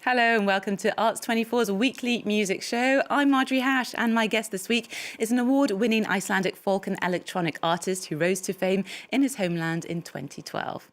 Hello and welcome to Arts24's weekly music show. I'm Marjorie Hache and my guest this week is an award-winning Icelandic folk and electronic artist who rose to fame in his homeland in 2012.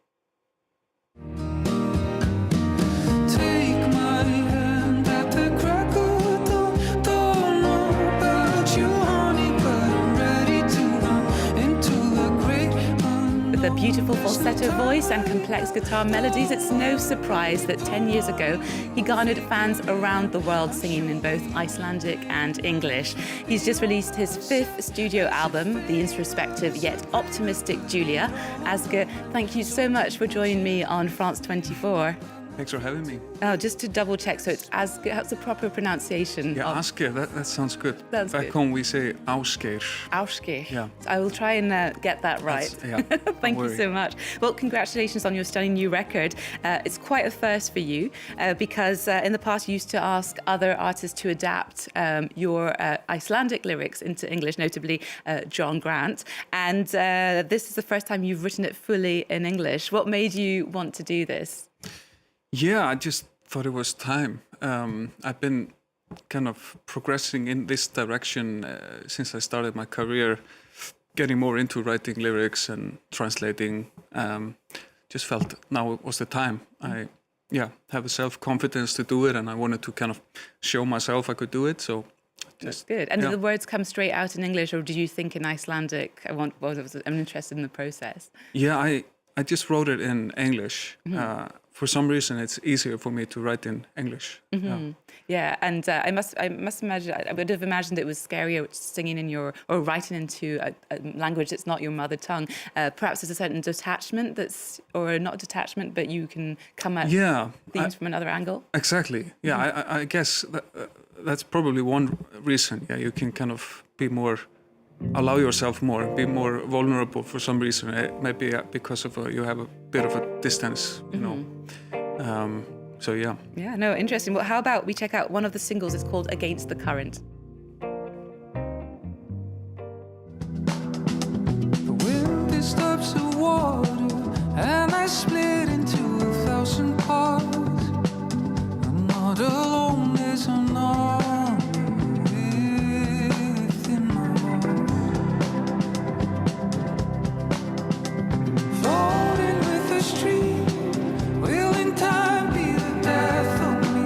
With a beautiful falsetto voice and complex guitar melodies, it's no surprise that 10 years ago he garnered fans around the world singing in both Icelandic and English. He's just released his 5th studio album, the introspective yet optimistic Julia. Ásgeir, thank you so much for joining me on France 24. Thanks for having me. Oh, just to double check, so it's Ásgeir, that's the proper pronunciation. Yeah, Ásgeir, that sounds good. That's Back good. home we say Ásgeir. Ásgeir. Yeah. I will try and get that right. Yeah, Thank you so much. Well, congratulations on your stunning new record. It's quite a first for you because in the past you used to ask other artists to adapt your Icelandic lyrics into English, notably John Grant. And this is the first time you've written it fully in English. What made you want to do this? Yeah, I just thought it was time. I've been kind of progressing in this direction since I started my career, getting more into writing lyrics and translating. Just felt now was the time. I have the self-confidence to do it, and I wanted to kind of show myself I could do it. So that's good. And did the words come straight out in English, or did you think in Icelandic? I'm interested in the process. Yeah, I just wrote it in English. Mm-hmm. For some reason, it's easier for me to write in English. Mm-hmm. Yeah, and I must imagine, I would have imagined it was scarier singing in or writing into a language that's not your mother tongue. Perhaps there's a certain detachment or not detachment, but you can come at things from another angle. Exactly. Yeah, mm-hmm. I guess that's probably one reason. Yeah, you can kind of allow yourself more, be more vulnerable for some reason. Maybe because of you have a bit of a distance, you know. So yeah. Yeah, no, interesting. Well, how about we check out one of the singles? It's called Against the Current. The wind disturbs the water, and I split into 1,000 parts. I'm not alone, there's an army within my heart. Floating with the stream, will in time be the death of me.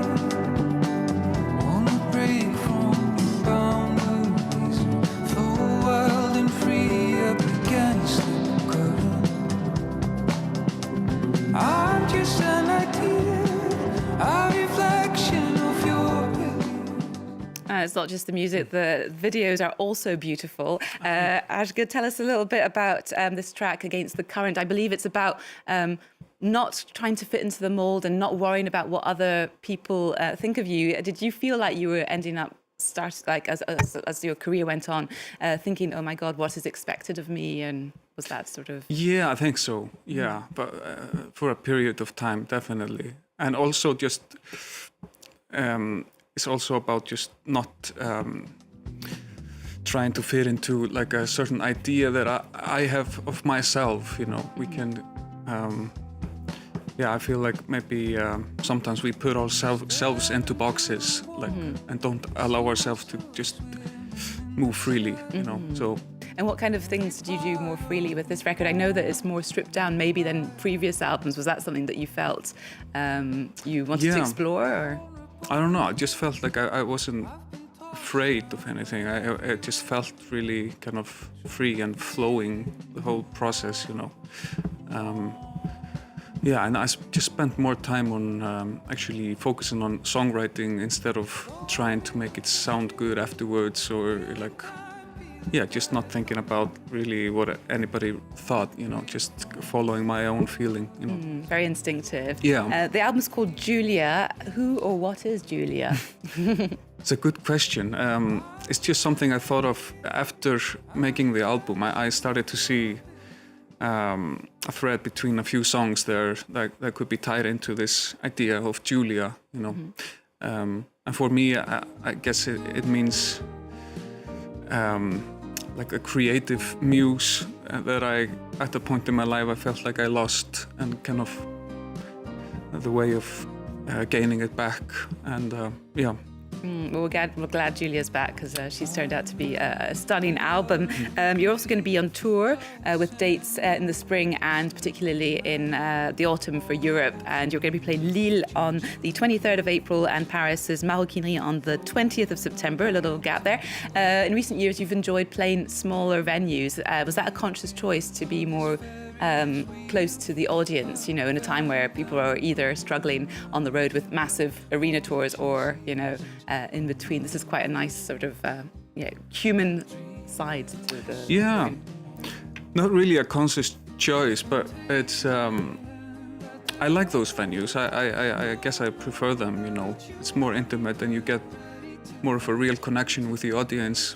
Wanna break from the boundaries, flow wild and free up against the current. I'm just an idea, a reflection of your beliefs. It's not just the music, the videos are also beautiful. Ásgeir, tell us a little bit about this track, Against the Current. I believe it's about not trying to fit into the mold and not worrying about what other people think of you. Did you feel like you were ending up as your career went on, thinking, oh my God, what is expected of me? And was that sort of... Yeah, I think so. Yeah, but for a period of time, definitely. And also just, it's also about just not trying to fit into like a certain idea that I have of myself, you know. We can, I feel like maybe sometimes we put ourselves into boxes, like, and don't allow ourselves to just move freely, you know. So. And what kind of things did you do more freely with this record? I know that it's more stripped down maybe than previous albums. Was that something that you felt you wanted to explore? Or? I don't know. I just felt like I wasn't afraid of anything. I just felt really kind of free and flowing the whole process, you know. And I just spent more time on actually focusing on songwriting instead of trying to make it sound good afterwards, or like, just not thinking about really what anybody thought, you know, just following my own feeling, you know. Very instinctive. Yeah. The album's called Julia. Who or what is Julia? It's a good question. It's just something I thought of after making the album. I started to see a thread between a few songs there that could be tied into this idea of Julia, you know. And for me, I guess it means like a creative muse that at a point in my life I felt like I lost, and kind of the way of gaining it back, and yeah. Well, we're glad Julia's back because she's turned out to be a stunning album. You're also going to be on tour with dates in the spring and particularly in the autumn for Europe. And you're going to be playing Lille on the 23rd of April and Paris's Maroquinerie on the 20th of September, a little gap there. In recent years, you've enjoyed playing smaller venues. Was that a conscious choice to be more close to the audience, in a time where people are either struggling on the road with massive arena tours or, in between? This is quite a nice sort of human side to the... Yeah, not really a conscious choice, but it's... I like those venues. I guess I prefer them, It's more intimate and you get more of a real connection with the audience,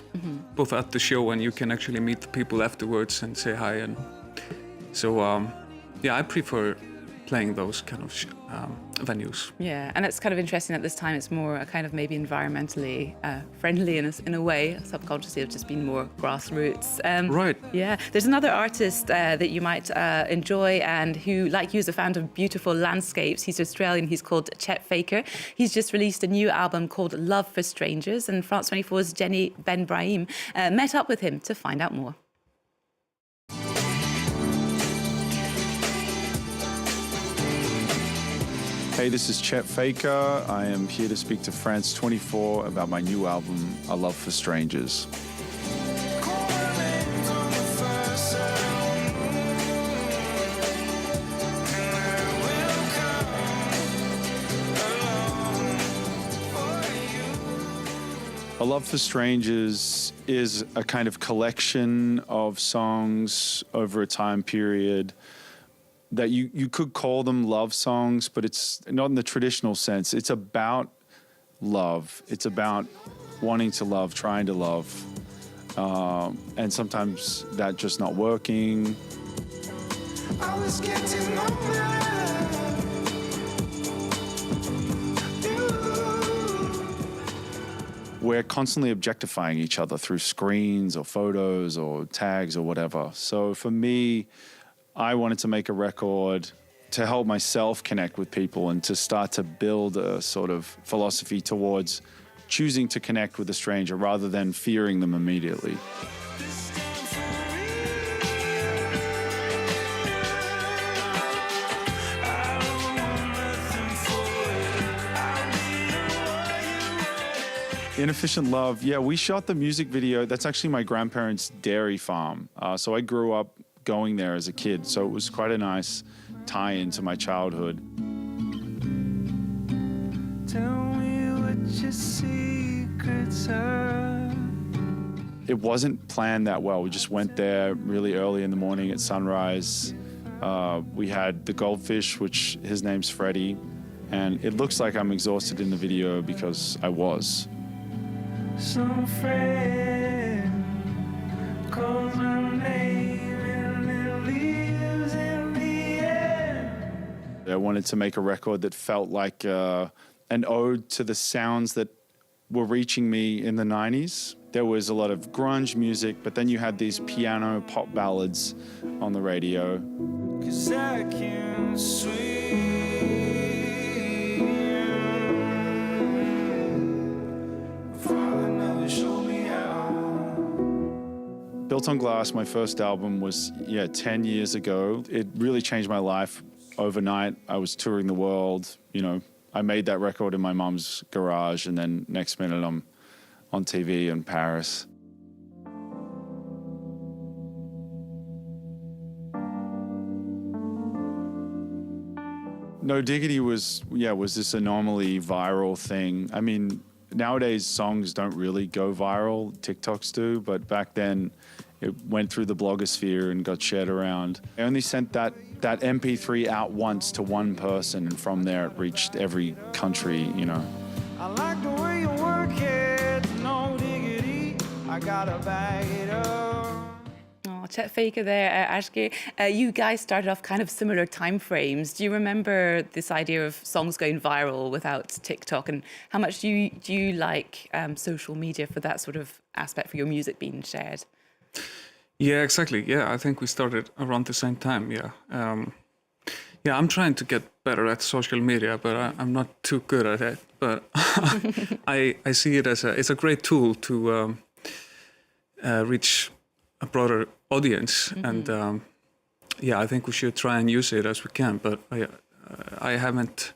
both at the show and you can actually meet the people afterwards and say hi. And so, I prefer playing those kind of venues. Yeah, and it's kind of interesting at this time. It's more a kind of maybe environmentally friendly in a way, subconsciously of just being more grassroots. Right. Yeah, there's another artist that you might enjoy and who, like you, is a fan of beautiful landscapes. He's Australian. He's called Chet. He's just released a new album called Love for Strangers, and France 24's Jenny Ben Brahim met up with him to find out more. Hey, this is Chet Faker. I am here to speak to France 24 about my new album, A Love for Strangers. A Love for Strangers is a kind of collection of songs over a time period that you could call them love songs, but it's not in the traditional sense. It's about love. It's about wanting to love, trying to love, and sometimes that just not working. I was getting over We're constantly objectifying each other through screens or photos or tags or whatever. So for me, I wanted to make a record to help myself connect with people and to start to build a sort of philosophy towards choosing to connect with a stranger rather than fearing them immediately. Inefficient Love, yeah, we shot the music video. That's actually my grandparents' dairy farm. So I grew up going there as a kid, so it was quite a nice tie-in to my childhood. Tell me what your secrets are. It wasn't planned that well. We just went there really early in the morning at sunrise. We had the goldfish, which his name's Freddie, and it looks like I'm exhausted in the video because I was. Some friend calls my name and it leaves in the air. I wanted to make a record that felt like an ode to the sounds that were reaching me in the 90s. There was a lot of grunge music, but then you had these piano pop ballads on the radio. 'Cause I can swim. Father never showed me how. Built on Glass, my first album, was 10 years ago. It really changed my life overnight. I was touring the world, I made that record in my mum's garage, and then next minute I'm on TV in Paris. No Diggity was this anomaly viral thing. I mean, nowadays songs don't really go viral, TikToks do, but back then it went through the blogosphere and got shared around. I only sent that MP3 out once to one person, and from there it reached every country, I like the way you work it, no diggity. I gotta bag it up. Oh, Chet Faker there, Ásgeir. You guys started off kind of similar time frames. Do you remember this idea of songs going viral without TikTok, and how much do you like social media for that sort of aspect for your music being shared? Yeah, exactly. Yeah, I think we started around the same time. Yeah. Yeah, I'm trying to get better at social media, but I'm not too good at it. But I see it as it's a great tool to reach a broader audience, and yeah, I think we should try and use it as we can. But I haven't.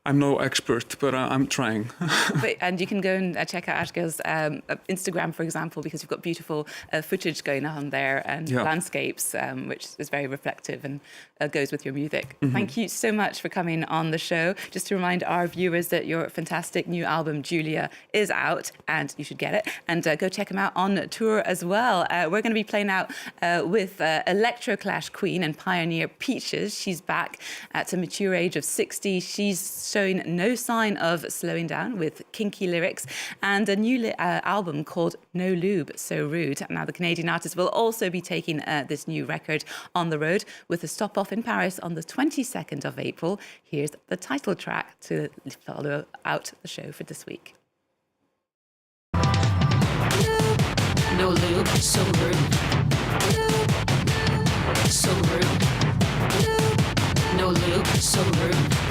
I'm no expert, but I'm trying. And you can go and check out Ásgeir's Instagram, for example, because you've got beautiful footage going on there and landscapes, which is very reflective and goes with your music. Thank you so much for coming on the show. Just to remind our viewers that your fantastic new album, Julia, is out and you should get it. And go check them out on tour as well. We're going to be playing out with electroclash queen and pioneer Peaches. She's back at a mature age of 60. She's showing no sign of slowing down with kinky lyrics and a new album called No Lube So Rude. Now, the Canadian artist will also be taking this new record on the road with a stop off in Paris on the 22nd of April. Here's the title track to follow out the show for this week. No lube, so rude. So rude. No lube, so rude.